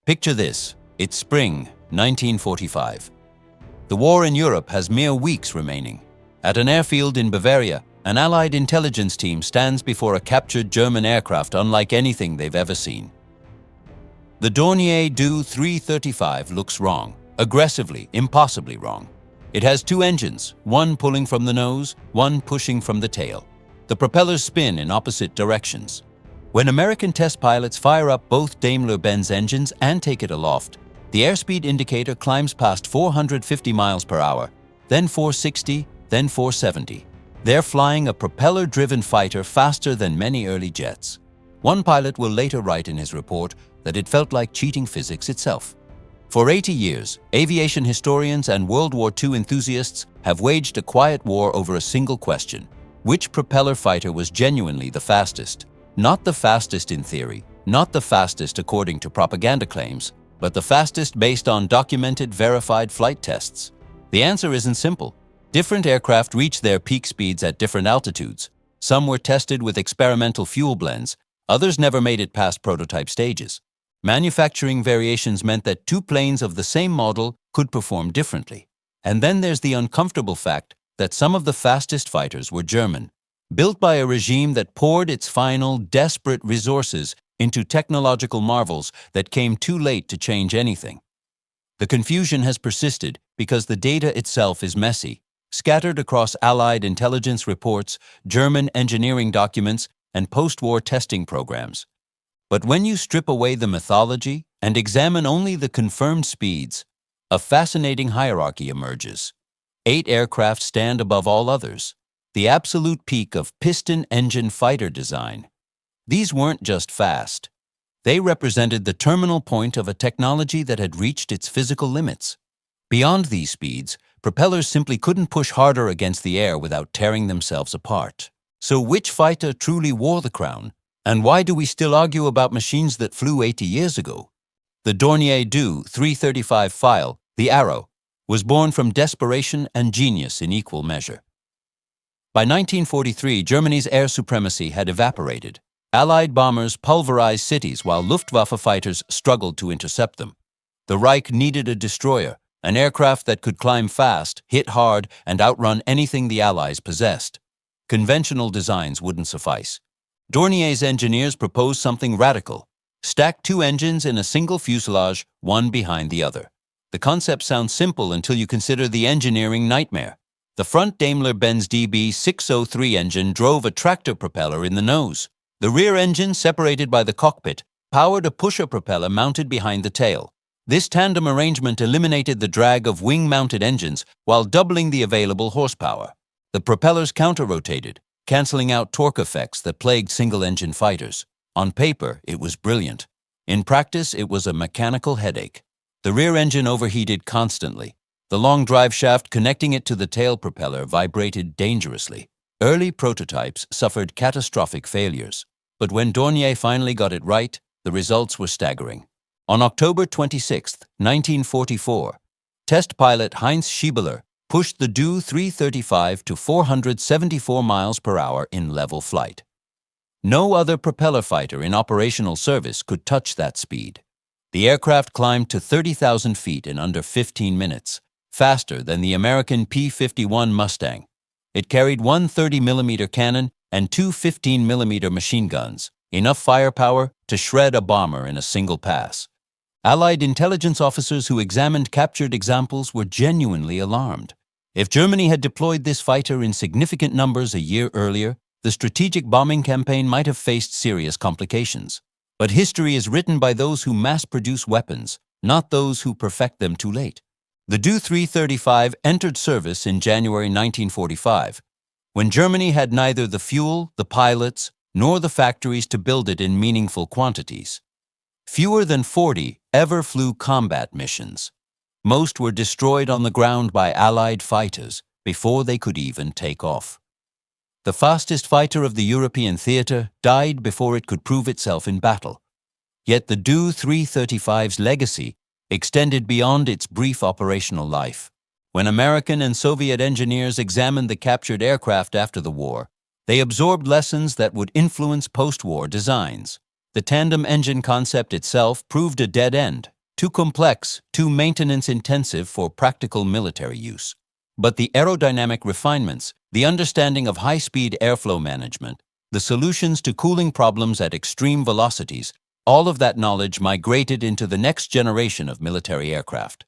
Picture this, it's spring, 1945. The war in Europe has mere weeks remaining. At an airfield in Bavaria, an Allied intelligence team stands before a captured German aircraft unlike anything they've ever seen. The Dornier Do 335 looks wrong, aggressively, impossibly wrong. It has two engines, one pulling from the nose, one pushing from the tail. The propellers spin in opposite directions. When American test pilots fire up both Daimler-Benz engines and take it aloft, the airspeed indicator climbs past 450 miles per hour, then 460, then 470. They're flying a propeller-driven fighter faster than many early jets. One pilot will later write in his report that it felt like cheating physics itself. For 80 years, aviation historians and World War II enthusiasts have waged a quiet war over a single question: which propeller fighter was genuinely the fastest? Not the fastest in theory, not the fastest according to propaganda claims, but the fastest based on documented, verified flight tests. The answer isn't simple. Different aircraft reach their peak speeds at different altitudes. Some were tested with experimental fuel blends, others never made it past prototype stages. Manufacturing variations meant that two planes of the same model could perform differently. And then there's the uncomfortable fact that some of the fastest fighters were German, built by a regime that poured its final, desperate resources into technological marvels that came too late to change anything. The confusion has persisted because the data itself is messy, scattered across Allied intelligence reports, German engineering documents, and post-war testing programs. But when you strip away the mythology and examine only the confirmed speeds, a fascinating hierarchy emerges. 8 aircraft stand above all others, the absolute peak of piston-engine fighter design. These weren't just fast. They represented the terminal point of a technology that had reached its physical limits. Beyond these speeds, propellers simply couldn't push harder against the air without tearing themselves apart. So which fighter truly wore the crown? And why do we still argue about machines that flew 80 years ago? The Dornier Do 335 file, the Arrow, was born from desperation and genius in equal measure. By 1943, Germany's air supremacy had evaporated. Allied bombers pulverized cities while Luftwaffe fighters struggled to intercept them. The Reich needed a destroyer, an aircraft that could climb fast, hit hard, and outrun anything the Allies possessed. Conventional designs wouldn't suffice. Dornier's engineers proposed something radical: stack 2 engines in a single fuselage, one behind the other. The concept sounds simple until you consider the engineering nightmare. The front Daimler-Benz DB603 engine drove a tractor propeller in the nose. The rear engine, separated by the cockpit, powered a pusher propeller mounted behind the tail. This tandem arrangement eliminated the drag of wing-mounted engines while doubling the available horsepower. The propellers counter-rotated, canceling out torque effects that plagued single-engine fighters. On paper, it was brilliant. In practice, it was a mechanical headache. The rear engine overheated constantly. The long drive shaft connecting it to the tail propeller vibrated dangerously. Early prototypes suffered catastrophic failures. But when Dornier finally got it right, the results were staggering. On October 26, 1944, test pilot Heinz Schiebeler pushed the Do 335 to 474 miles per hour in level flight. No other propeller fighter in operational service could touch that speed. The aircraft climbed to 30,000 feet in under 15 minutes, faster than the American P-51 Mustang. It carried one 30mm cannon and two 15mm machine guns, enough firepower to shred a bomber in a single pass. Allied intelligence officers who examined captured examples were genuinely alarmed. If Germany had deployed this fighter in significant numbers a year earlier, the strategic bombing campaign might have faced serious complications. But history is written by those who mass-produce weapons, not those who perfect them too late. The Do 335 entered service in January 1945, when Germany had neither the fuel, the pilots, nor the factories to build it in meaningful quantities. Fewer than 40 ever flew combat missions. Most were destroyed on the ground by Allied fighters before they could even take off. The fastest fighter of the European theater died before it could prove itself in battle. Yet the Do 335's legacy extended beyond its brief operational life. When American and Soviet engineers examined the captured aircraft after the war, they absorbed lessons that would influence post-war designs. The tandem engine concept itself proved a dead end. too complex, too maintenance-intensive for practical military use. But the aerodynamic refinements, the understanding of high-speed airflow management, the solutions to cooling problems at extreme velocities, all of that knowledge migrated into the next generation of military aircraft.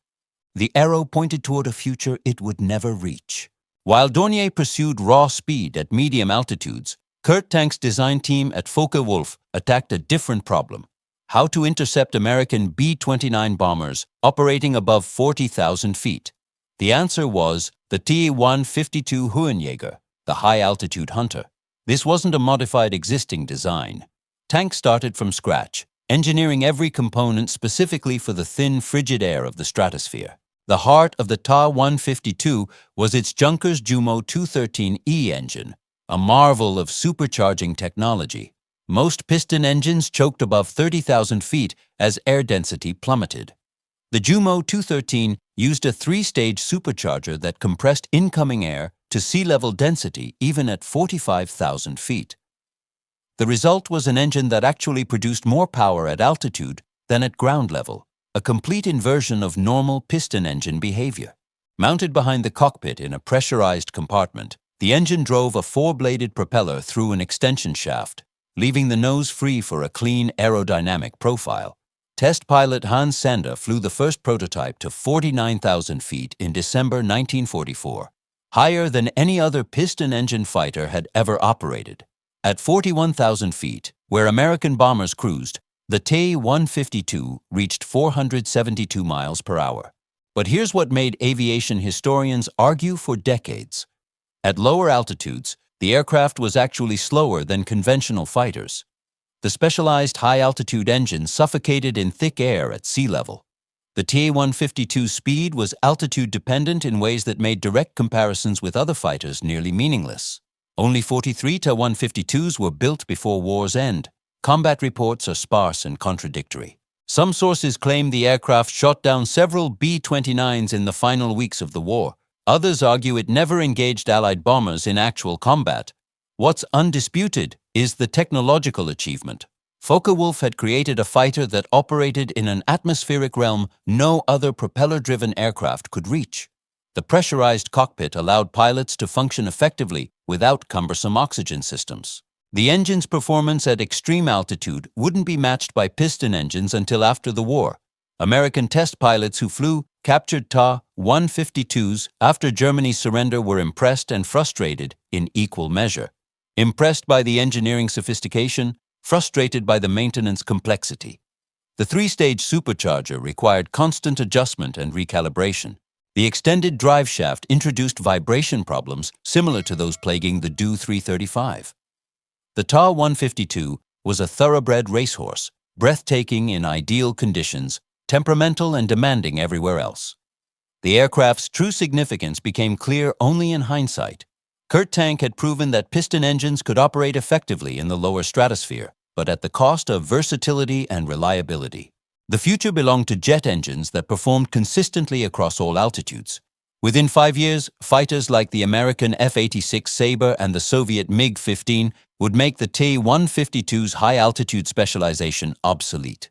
The arrow pointed toward a future it would never reach. While Dornier pursued raw speed at medium altitudes, Kurt Tank's design team at Focke-Wulf attacked a different problem: how to intercept American B-29 bombers operating above 40,000 feet. The answer was the T-152 Höhenjäger, the high-altitude hunter. This wasn't a modified existing design. Tank started from scratch, engineering every component specifically for the thin, frigid air of the stratosphere. The heart of the Ta-152 was its Junkers Jumo 213E engine, a marvel of supercharging technology. Most piston engines choked above 30,000 feet as air density plummeted. The Jumo 213 used a three-stage supercharger that compressed incoming air to sea-level density even at 45,000 feet. The result was an engine that actually produced more power at altitude than at ground level, a complete inversion of normal piston engine behavior. Mounted behind the cockpit in a pressurized compartment, the engine drove a four-bladed propeller through an extension shaft, leaving the nose free for a clean aerodynamic profile. Test pilot Hans Sander flew the first prototype to 49,000 feet in December 1944, higher than any other piston engine fighter had ever operated. At 41,000 feet, where American bombers cruised, the T-152 reached 472 miles per hour. But here's what made aviation historians argue for decades. At lower altitudes, the aircraft was actually slower than conventional fighters. The specialized high-altitude engine suffocated in thick air at sea level. The T-152's speed was altitude-dependent in ways that made direct comparisons with other fighters nearly meaningless. Only 43 Ta-152s were built before war's end. Combat reports are sparse and contradictory. Some sources claim the aircraft shot down several B-29s in the final weeks of the war. Others argue it never engaged Allied bombers in actual combat. What's undisputed is the technological achievement. Focke-Wulf had created a fighter that operated in an atmospheric realm no other propeller-driven aircraft could reach. The pressurized cockpit allowed pilots to function effectively without cumbersome oxygen systems. The engine's performance at extreme altitude wouldn't be matched by piston engines until after the war. American test pilots who flew captured Ta-152s after Germany's surrender were impressed and frustrated in equal measure. Impressed by the engineering sophistication, frustrated by the maintenance complexity. The three-stage supercharger required constant adjustment and recalibration. The extended drive shaft introduced vibration problems similar to those plaguing the Do-335. The Ta-152 was a thoroughbred racehorse, breathtaking in ideal conditions, temperamental and demanding everywhere else. The aircraft's true significance became clear only in hindsight. Kurt Tank had proven that piston engines could operate effectively in the lower stratosphere, but at the cost of versatility and reliability. The future belonged to jet engines that performed consistently across all altitudes. Within 5 years, fighters like the American F-86 Sabre and the Soviet MiG-15 would make the T-152's high-altitude specialization obsolete.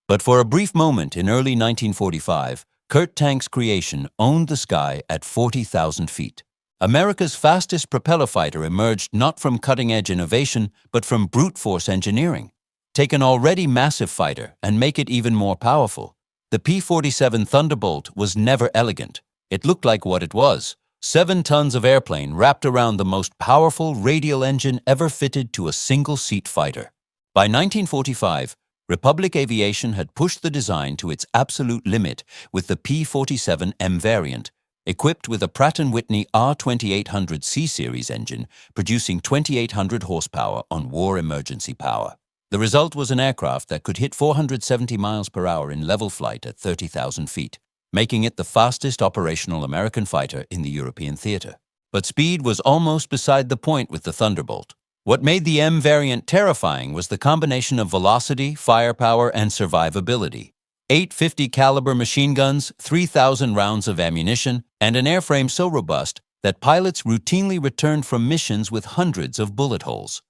But for a brief moment in early 1945, Kurt Tank's creation owned the sky at 40,000 feet. America's fastest propeller fighter emerged not from cutting-edge innovation, but from brute force engineering. Take an already massive fighter and make it even more powerful. The P-47 Thunderbolt was never elegant. It looked like what it was: 7 tons of airplane wrapped around the most powerful radial engine ever fitted to a single-seat fighter. By 1945, Republic Aviation had pushed the design to its absolute limit with the P-47M variant, equipped with a Pratt & Whitney R2800 C-Series engine, producing 2,800 horsepower on war emergency power. The result was an aircraft that could hit 470 miles per hour in level flight at 30,000 feet, making it the fastest operational American fighter in the European theater. But speed was almost beside the point with the Thunderbolt. What made the M variant terrifying was the combination of velocity, firepower, and survivability. 850 caliber machine guns, 3,000 rounds of ammunition, and an airframe so robust that pilots routinely returned from missions with hundreds of bullet holes.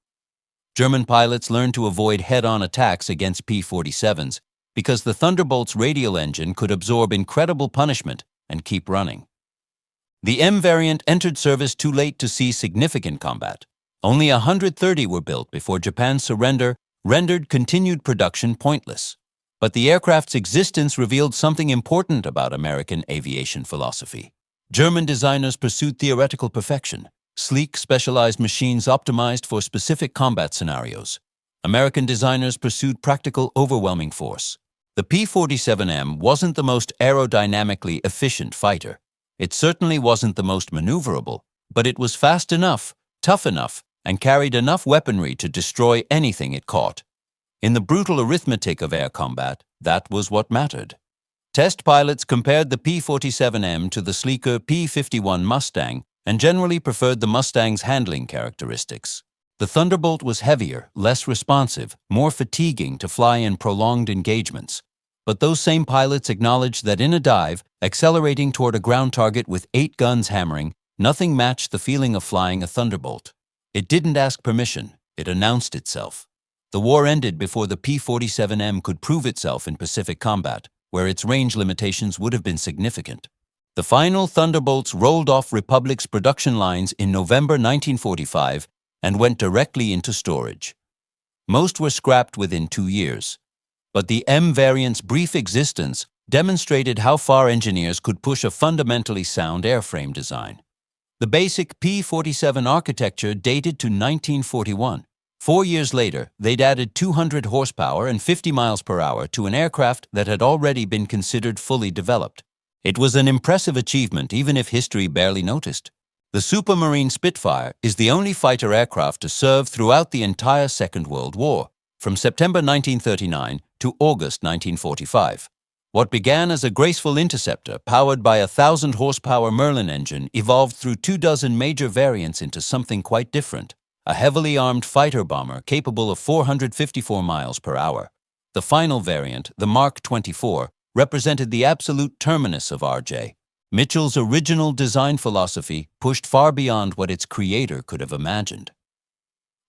German pilots learned to avoid head-on attacks against P-47s, because the Thunderbolt's radial engine could absorb incredible punishment and keep running. The M variant entered service too late to see significant combat. Only 130 were built before Japan's surrender rendered continued production pointless. But the aircraft's existence revealed something important about American aviation philosophy. German designers pursued theoretical perfection, sleek, specialized machines optimized for specific combat scenarios. American designers pursued practical, overwhelming force. The P-47M wasn't the most aerodynamically efficient fighter. It certainly wasn't the most maneuverable, but it was fast enough, tough enough, and carried enough weaponry to destroy anything it caught. In the brutal arithmetic of air combat, that was what mattered. Test pilots compared the P-47M to the sleeker P-51 Mustang and generally preferred the Mustang's handling characteristics. The Thunderbolt was heavier, less responsive, more fatiguing to fly in prolonged engagements. But those same pilots acknowledged that in a dive, accelerating toward a ground target with 8 guns hammering, nothing matched the feeling of flying a Thunderbolt. It didn't ask permission, it announced itself. The war ended before the P-47M could prove itself in Pacific combat, where its range limitations would have been significant. The final Thunderbolts rolled off Republic's production lines in November 1945 and went directly into storage. Most were scrapped within 2 years. But the M variant's brief existence demonstrated how far engineers could push a fundamentally sound airframe design. The basic P-47 architecture dated to 1941. 4 years later, they'd added 200 horsepower and 50 miles per hour to an aircraft that had already been considered fully developed. It was an impressive achievement, even if history barely noticed. The Supermarine Spitfire is the only fighter aircraft to serve throughout the entire Second World War, from September 1939 to August 1945. What began as a graceful interceptor powered by a 1,000-horsepower Merlin engine evolved through 24 major variants into something quite different, a heavily armed fighter bomber capable of 454 miles per hour. The final variant, the Mark 24, represented the absolute terminus of RJ. Mitchell's original design philosophy pushed far beyond what its creator could have imagined.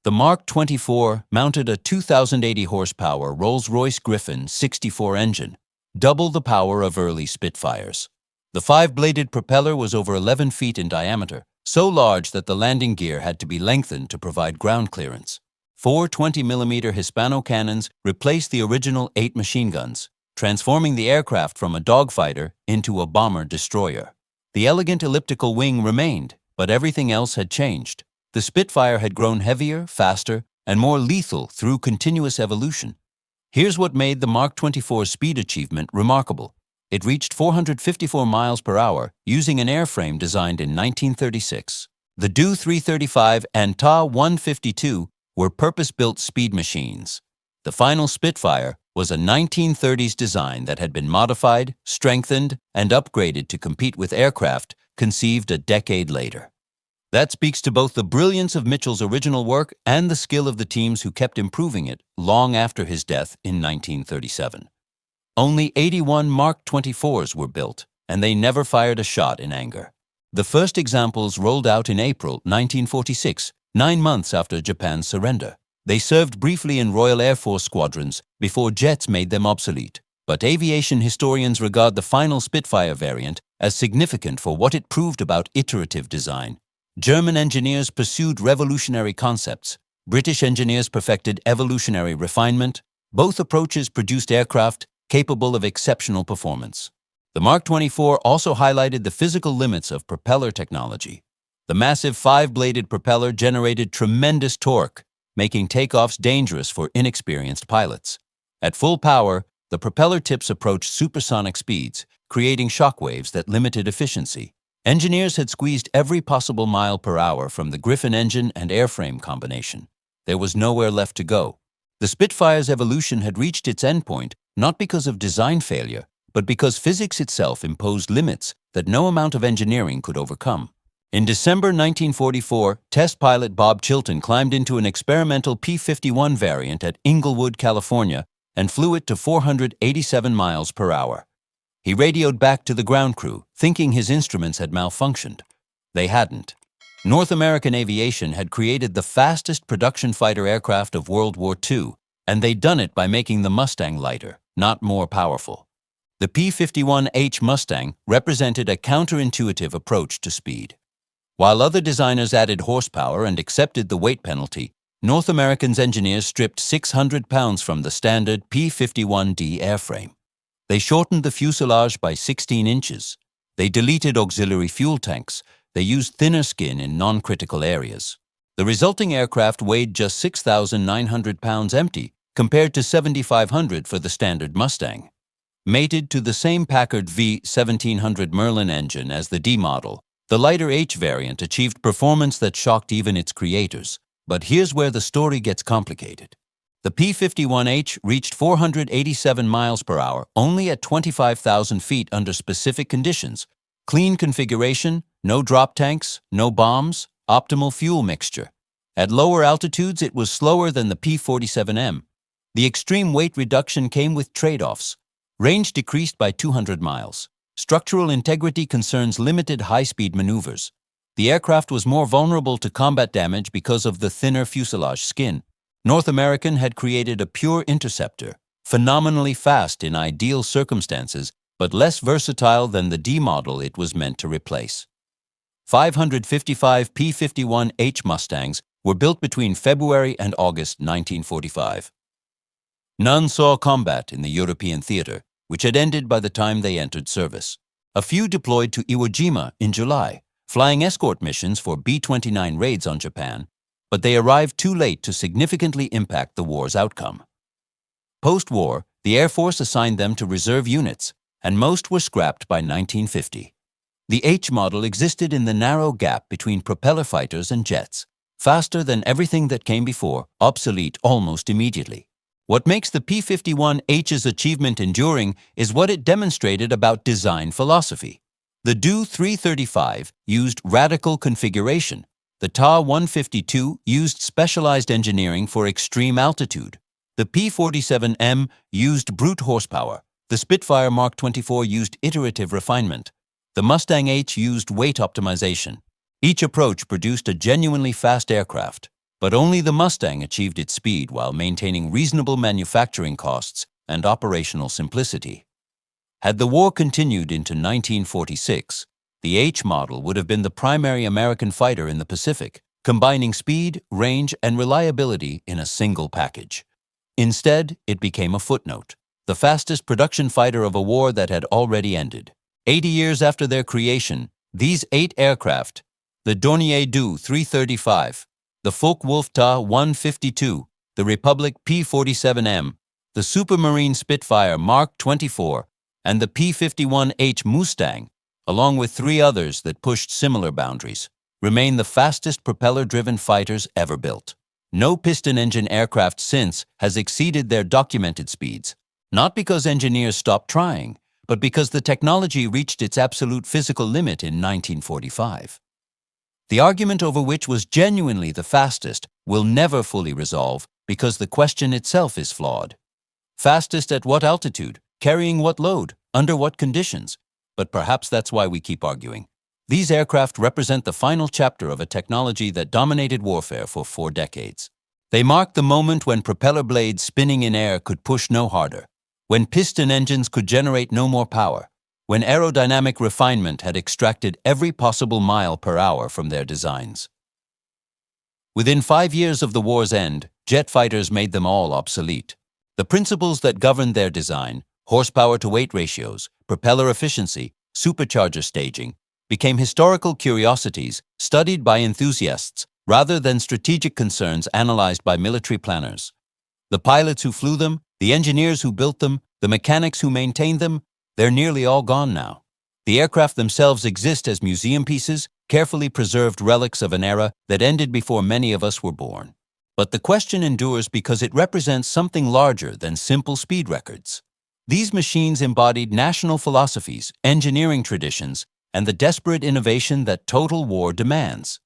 The Mark 24 mounted a 2,080 horsepower Rolls-Royce Griffon 64 engine, double the power of early Spitfires. The 5-bladed propeller was over 11 feet in diameter, so large that the landing gear had to be lengthened to provide ground clearance. 4 20mm Hispano cannons replaced the original 8 machine guns, transforming the aircraft from a dogfighter into a bomber-destroyer. The elegant elliptical wing remained, but everything else had changed. The Spitfire had grown heavier, faster, and more lethal through continuous evolution. Here's what made the Mark 24's speed achievement remarkable. It reached 454 miles per hour using an airframe designed in 1936. The Do 335 and Ta 152 were purpose-built speed machines. The final Spitfire was a 1930s design that had been modified, strengthened, and upgraded to compete with aircraft conceived a decade later. That speaks to both the brilliance of Mitchell's original work and the skill of the teams who kept improving it long after his death in 1937. Only 81 Mark 24s were built, and they never fired a shot in anger. The first examples rolled out in April 1946, 9 months after Japan's surrender. They served briefly in Royal Air Force squadrons before jets made them obsolete, but aviation historians regard the final Spitfire variant as significant for what it proved about iterative design. German engineers pursued revolutionary concepts. British engineers perfected evolutionary refinement. Both approaches produced aircraft capable of exceptional performance. The Mark 24 also highlighted the physical limits of propeller technology. The massive 5-bladed propeller generated tremendous torque, making takeoffs dangerous for inexperienced pilots. At full power, the propeller tips approached supersonic speeds, creating shockwaves that limited efficiency. Engineers had squeezed every possible mile per hour from the Griffon engine and airframe combination. There was nowhere left to go. The Spitfire's evolution had reached its endpoint not because of design failure, but because physics itself imposed limits that no amount of engineering could overcome. In December 1944, test pilot Bob Chilton climbed into an experimental P-51 variant at Inglewood, California, and flew it to 487 miles per hour. He radioed back to the ground crew, thinking his instruments had malfunctioned. They hadn't. North American aviation had created the fastest production fighter aircraft of World War II, and they'd done it by making the Mustang lighter, not more powerful. The P-51H Mustang represented a counterintuitive approach to speed. While other designers added horsepower and accepted the weight penalty, North Americans' engineers stripped 600 pounds from the standard P-51D airframe. They shortened the fuselage by 16 inches. They deleted auxiliary fuel tanks. They used thinner skin in non-critical areas. The resulting aircraft weighed just 6,900 pounds empty, compared to 7,500 for the standard Mustang. Mated to the same Packard V1700 Merlin engine as the D model, the lighter H variant achieved performance that shocked even its creators. But here's where the story gets complicated. The P-51H reached 487 miles per hour only at 25,000 feet under specific conditions. Clean configuration, no drop tanks, no bombs, optimal fuel mixture. At lower altitudes, it was slower than the P-47M. The extreme weight reduction came with trade-offs. Range decreased by 200 miles. Structural integrity concerns limited high-speed maneuvers. The aircraft was more vulnerable to combat damage because of the thinner fuselage skin. North American had created a pure interceptor, phenomenally fast in ideal circumstances, but less versatile than the D model it was meant to replace. 555 P-51H Mustangs were built between February and August 1945. None saw combat in the European theater, which had ended by the time they entered service. A few deployed to Iwo Jima in July, flying escort missions for B-29 raids on Japan, but they arrived too late to significantly impact the war's outcome. Post-war, the Air Force assigned them to reserve units, and most were scrapped by 1950. The H model existed in the narrow gap between propeller fighters and jets, faster than everything that came before, obsolete almost immediately. What makes the P-51H's achievement enduring is what it demonstrated about design philosophy. The Do 335 used radical configuration. The Ta-152 used specialized engineering for extreme altitude. The P-47M used brute horsepower. The Spitfire Mark 24 used iterative refinement. The Mustang H used weight optimization. Each approach produced a genuinely fast aircraft, but only the Mustang achieved its speed while maintaining reasonable manufacturing costs and operational simplicity. Had the war continued into 1946, the H model would have been the primary American fighter in the Pacific, combining speed, range, and reliability in a single package. Instead, it became a footnote, the fastest production fighter of a war that had already ended. 80 years after their creation, these 8 aircraft, the Dornier Do 335, the Focke-Wulf Ta 152, the Republic P-47M, the Supermarine Spitfire Mark 24, and the P-51H Mustang, along with 3 others that pushed similar boundaries, remain the fastest propeller-driven fighters ever built. No piston-engine aircraft since has exceeded their documented speeds, not because engineers stopped trying, but because the technology reached its absolute physical limit in 1945. The argument over which was genuinely the fastest will never fully resolve because the question itself is flawed. Fastest at what altitude? Carrying what load? Under what conditions? But perhaps that's why we keep arguing. These aircraft represent the final chapter of a technology that dominated warfare for 4 decades. They mark the moment when propeller blades spinning in air could push no harder, when piston engines could generate no more power, when aerodynamic refinement had extracted every possible mile per hour from their designs. Within 5 years of the war's end, jet fighters made them all obsolete. The principles that governed their design, horsepower-to-weight ratios, propeller efficiency, supercharger staging, became historical curiosities studied by enthusiasts rather than strategic concerns analyzed by military planners. The pilots who flew them, the engineers who built them, the mechanics who maintained them, they're nearly all gone now. The aircraft themselves exist as museum pieces, carefully preserved relics of an era that ended before many of us were born. But the question endures because it represents something larger than simple speed records. These machines embodied national philosophies, engineering traditions, and the desperate innovation that total war demands.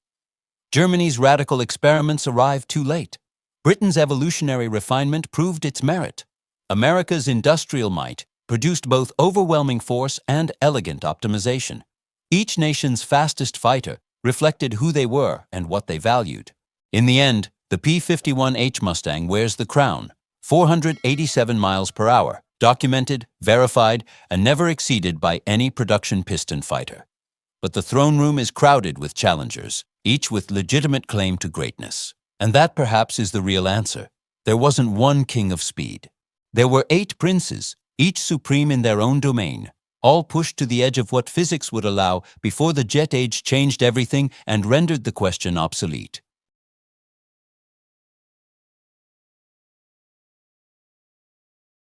Germany's radical experiments arrived too late. Britain's evolutionary refinement proved its merit. America's industrial might produced both overwhelming force and elegant optimization. Each nation's fastest fighter reflected who they were and what they valued. In the end, the P-51H Mustang wears the crown, 487 miles per hour, documented, verified, and never exceeded by any production piston fighter. But the throne room is crowded with challengers, each with legitimate claim to greatness. And that perhaps is the real answer. There wasn't one king of speed. There were 8 princes, each supreme in their own domain, all pushed to the edge of what physics would allow before the jet age changed everything and rendered the question obsolete.